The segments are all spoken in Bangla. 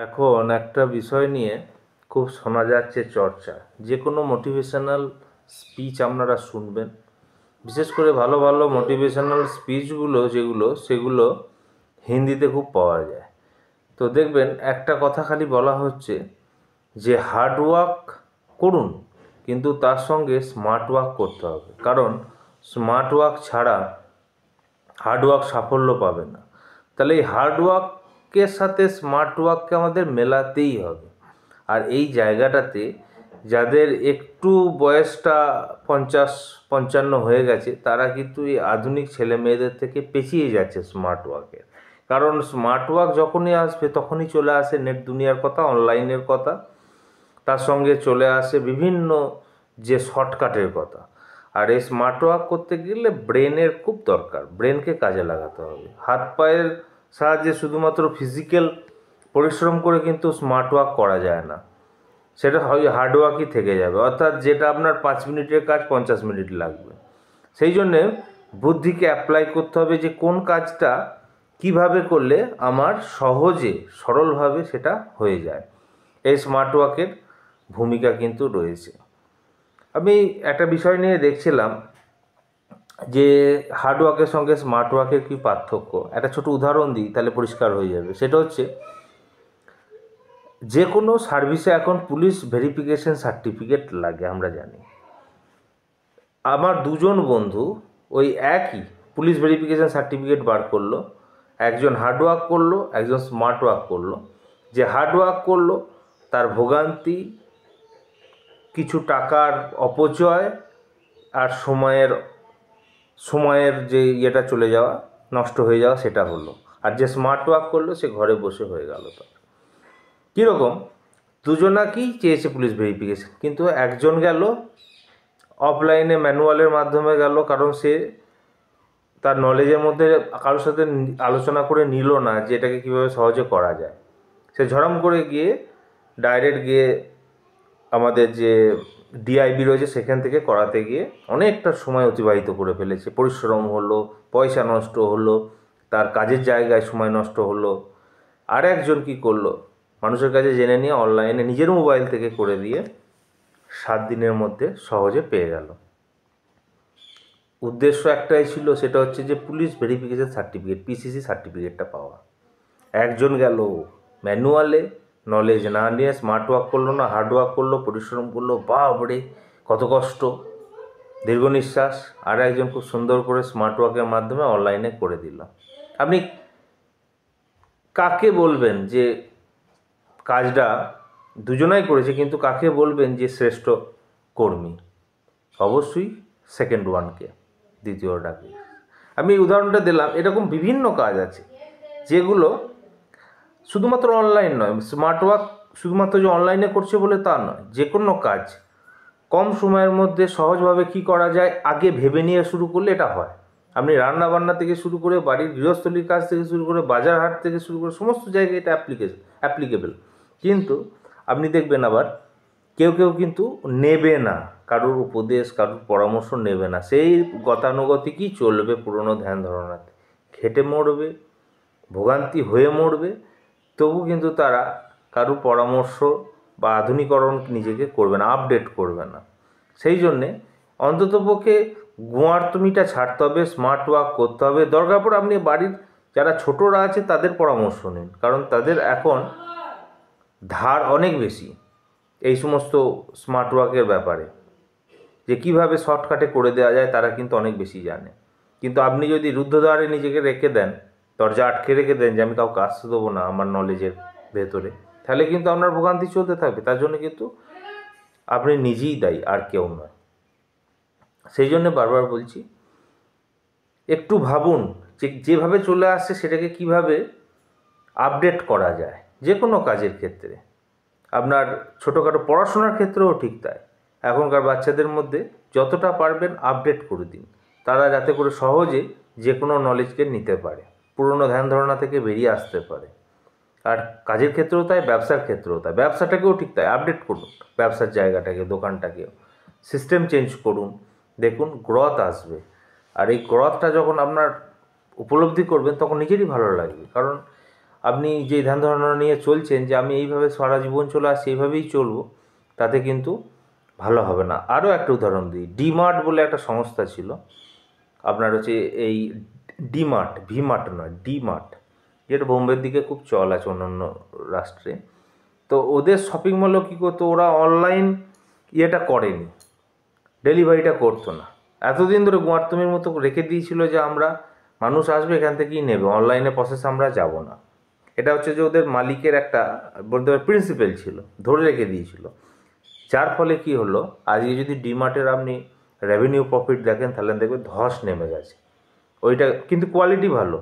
এখন একটা বিষয় নিয়ে খুব শোনা যাচ্ছে চর্চা। যে কোনো মোটিভেশনাল স্পিচ আপনারা শুনবেন, বিশেষ করে ভালো ভালো মোটিভেশনাল স্পিচগুলো সেগুলো হিন্দিতে খুব পাওয়া যায়। তো দেখবেন একটা কথা খালি বলা হচ্ছে যে হার্ড ওয়ার্ক করুন, কিন্তু তার সঙ্গে স্মার্ট ওয়ার্ক করতে হবে, কারণ স্মার্ট ওয়ার্ক ছাড়া হার্ড ওয়ার্ক সাফল্য পাবে না। তাহলে এই হার্ড ওয়ার্কের সাথে স্মার্ট ওয়ার্ককে আমাদের মেলাতেই হবে। আর এই জায়গাটাতে যাদের একটু বয়সটা 50-55 হয়ে গেছে, তারা কিন্তু এই আধুনিক ছেলে মেয়েদের থেকে পেছিয়ে যাচ্ছে স্মার্ট ওয়ার্কের। কারণ স্মার্ট ওয়ার্ক যখনই আসবে তখনই চলে আসে নেট দুনিয়ার কথা, অনলাইনের কথা, তার সঙ্গে চলে আসে বিভিন্ন যে শর্টকাটের কথা। আর এই স্মার্ট ওয়ার্ক করতে গেলে ব্রেনের খুব দরকার, ব্রেনকে কাজে লাগাতে হবে। হাত পায়ের সাহায্যে শুধুমাত্র ফিজিক্যাল পরিশ্রম করে কিন্তু স্মার্ট ওয়ার্ক করা যায় না, সেটা হয় হার্ড ওয়ার্কই থেকে যাবে। অর্থাৎ যেটা আপনার 5 মিনিটের কাজ 50 মিনিট লাগবে। সেই জন্যে বুদ্ধিকে অ্যাপ্লাই করতে হবে যে কোন কাজটা কিভাবে করলে আমার সহজে সরলভাবে সেটা হয়ে যায়। এই স্মার্ট ওয়ার্কের ভূমিকা কিন্তু রয়েছে। আমি একটা বিষয় নিয়ে দেখছিলাম যে হার্ড ওয়ার্কের সঙ্গে স্মার্ট ওয়ার্কের কী পার্থক্য। একটা ছোট উদাহরণ দিই, তাহলে পরিষ্কার হয়ে যাবে। সেটা হচ্ছে, যে কোনো সার্ভিসে এখন পুলিশ ভেরিফিকেশন সার্টিফিকেট লাগে, আমরা জানি। আমার দুজন বন্ধু ওই একই পুলিশ ভেরিফিকেশন সার্টিফিকেট বার করলো। একজন হার্ড ওয়ার্ক করলো, একজন স্মার্ট ওয়ার্ক করলো। যে হার্ড ওয়ার্ক করলো তার ভোগান্তি, কিছু টাকার অপচয়, আর সময়ের যে ইয়েটা চলে যাওয়া, নষ্ট হয়ে যাওয়া, সেটা হলো। আর যে স্মার্ট ওয়ার্ক করলো সে ঘরে বসে হয়ে গেল। তার কীরকম, দুজনাকেই চেয়েছে পুলিশ ভেরিফিকেশন, কিন্তু একজন গেল অফলাইনে ম্যানুয়ালের মাধ্যমে গেল, কারণ সে তার নলেজের মধ্যে কারোর সাথে আলোচনা করে নিল না যে এটাকে কীভাবে সহজে করা যায়। সে ঝড়ম করে গিয়ে ডাইরেক্ট গিয়ে আমাদের যে ডিআইবি রয়েছে সেখান থেকে করাতে গিয়ে অনেকটা সময় অতিবাহিত করে ফেলেছে। পরিশ্রম হলো, পয়সা নষ্ট হলো, তার কাজের জায়গায় সময় নষ্ট হলো। আর একজন কী করলো, মানুষের কাছে জেনে নিয়ে অনলাইনে নিজের মোবাইল থেকে করে দিয়ে 7 দিনের মধ্যে সহজে পেয়ে গেল। উদ্দেশ্য একটাই ছিল, সেটা হচ্ছে যে পুলিশ ভেরিফিকেশন সার্টিফিকেট, পিসিসি সার্টিফিকেটটা পাওয়া। একজন গেল ম্যানুয়ালে, নলেজ না নিয়ে স্মার্ট ওয়ার্ক করলো না, হার্ড ওয়ার্ক করলো, পরিশ্রম করলো, বাপরে কত কষ্ট, দীর্ঘ নিঃশ্বাস। আর একজন খুব সুন্দর করে স্মার্ট ওয়ার্কের মাধ্যমে অনলাইনে করে দিল। আপনি কাকে বলবেন যে কাজটা দুজনাই করেছে, কিন্তু কাকে বলবেন যে শ্রেষ্ঠ কর্মী? অবশ্যই সেকেন্ড ওয়ানকে, দ্বিতীয়টাকে। আমি এই উদাহরণটা দিলাম। এরকম বিভিন্ন কাজ আছে যেগুলো শুধুমাত্র অনলাইন নয়, স্মার্ট ওয়ার্ক শুধুমাত্র যে অনলাইনে করছে বলে তা নয়। যে কোনো কাজ কম সময়ের মধ্যে সহজভাবে কি করা যায় আগে ভেবে নিয়ে শুরু করলে এটা হয়। আপনি রান্না বান্না থেকে শুরু করে বাড়ির গৃহস্থলীর কাজ থেকে শুরু করে বাজার হাট থেকে শুরু করে সমস্ত জায়গায় এটা অ্যাপ্লিকেবল। কিন্তু আপনি দেখবেন আবার কেউ কেউ কিন্তু নেবে না, কারোর উপদেশ, কারোর পরামর্শ নেবে না। সেই গতানুগতিকই চলবে পুরনো ধ্যান ধারণাতে, খেটে মরবে, ভোগান্তি হয়ে মরবে। তবু কিন্তু তারা কারোর পরামর্শ বা আধুনিকরণ নিজেকে করবে না, আপডেট করবে না। সেই জন্যে অন্ততপক্ষে গোঁয়ার্তুমিটা ছাড়তে হবে, স্মার্ট ওয়ার্ক করতে হবে। দরকার পড়ে আপনি বাড়ির যারা ছোটরা আছে তাদের পরামর্শ নিন, কারণ তাদের এখন ধার অনেক বেশি এই সমস্ত স্মার্ট ওয়ার্কের ব্যাপারে, যে কীভাবে শর্টকাটে করে দেওয়া যায় তারা কিন্তু অনেক বেশি জানে। কিন্তু আপনি যদি রুদ্ধদ্বারে নিজেকে রেখে দেন, দরজা আটকে রেখে দেন যে আমি কাউকে আসতে দেবো না আমার নলেজের ভেতরে, তাহলে কিন্তু আপনার ভোগান্তি চলতে থাকবে। তার জন্য কিন্তু আপনি নিজেই দায়ী, আর কেউ নয়। সেই জন্য বারবার বলছি, একটু ভাবুন যে যেভাবে চলে আসছে সেটাকে কিভাবে আপডেট করা যায়। যে কোনো কাজের ক্ষেত্রে, আপনার ছোটোখাটো পড়াশোনার ক্ষেত্রেও ঠিক তাই। এখনকার বাচ্চাদের মধ্যে যতটা পারবেন আপডেট করে দিন, তারা যাতে করে সহজে যে কোনো নলেজকে নিতে পারে, পুরনো ধ্যান ধারণা থেকে বেরিয়ে আসতে পারে। আর কাজের ক্ষেত্রেও তাই, ব্যবসার ক্ষেত্রেও তাই। ব্যবসাটাকেও ঠিক তাই, আপডেট করুন ব্যবসার জায়গাটাকে, দোকানটাকেও সিস্টেম চেঞ্জ করুন। দেখুন গ্রোথ আসবে। আর এই গ্রোথটা যখন আপনার উপলব্ধি করবেন তখন নিজেরই ভালো লাগবে। কারণ আপনি যে ধ্যান ধারণা নিয়ে চলছেন যে আমি এইভাবে সারা জীবন চলে আসছি এইভাবেই চলবো, তাতে কিন্তু ভালো হবে না। আরও একটা উদাহরণ দিই, ডিমার্ট বলে একটা সংস্থা ছিল, আপনার হচ্ছে এই ডিমার্ট, ভিমার্ট নয়, ডিমার্ট, যেটা বোম্বের দিকে খুব চল আছে অন্যান্য রাষ্ট্রে। তো ওদের শপিং মলও কী করতো, ওরা অনলাইন ইয়েটা করেনি, ডেলিভারিটা করতো না। এতদিন ধরে গোয়ার্তুমির মতো রেখে দিয়েছিল যে আমরা মানুষ আসবে এখান থেকেই নেবে, অনলাইনে প্রসেস আমরা যাব না। এটা হচ্ছে যে ওদের মালিকের একটা বলতে পারে প্রিন্সিপাল ছিল, ধরে রেখে দিয়েছিল। যার ফলে কি হলো, আজকে যদি ডিমার্টের আপনি রেভিনিউ প্রফিট দেখেন তাহলে দেখবেন ধস নেমে গেছে। ওইটা কিন্তু কোয়ালিটি ভালো,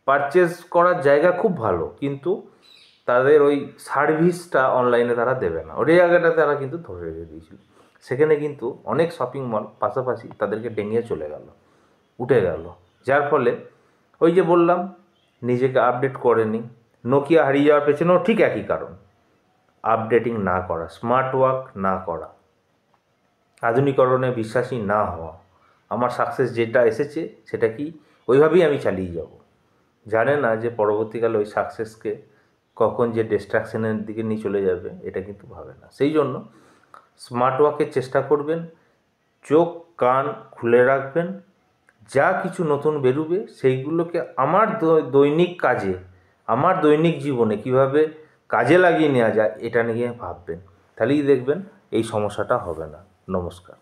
পারচেস করার জায়গা খুব ভালো, কিন্তু তাদের ওই সার্ভিসটা অনলাইনে তারা দেবে না, ওই জায়গাটা তারা কিন্তু ধরে রেখে দিয়েছিল। সেখানে কিন্তু অনেক শপিং মল পাশাপাশি তাদেরকে ডেঙিয়ে চলে গেল, উঠে গেল। যার ফলে ওই যে বললাম নিজেকে আপডেট করেনি। নোকিয়া হারিয়ে যাওয়ার পেছনেও ঠিক একই কারণ, আপডেটিং না করা, স্মার্ট ওয়ার্ক না করা, আধুনিকরণে বিশ্বাসী না হওয়া। আমার সাকসেস যেটা এসেছে সেটা কি ওইভাবেই আমি চালিয়ে যাব, জানে না যে পরবর্তীকালে ওই সাকসেসকে কখন যে ডিস্ট্রাকশনের দিকে নিয়ে চলে যাবে, এটা কিন্তু ভাবে না। সেই জন্য স্মার্ট ওয়ার্কের চেষ্টা করবেন, চোখ কান খুলে রাখবেন, যা কিছু নতুন বেরোবে সেইগুলোকে আমার দৈনিক কাজে, আমার দৈনিক জীবনে কিভাবে কাজে লাগিয়ে নেওয়া যায় এটা নিয়ে ভাববেন, তাহলেই দেখবেন এই সমস্যাটা হবে না। নমস্কার।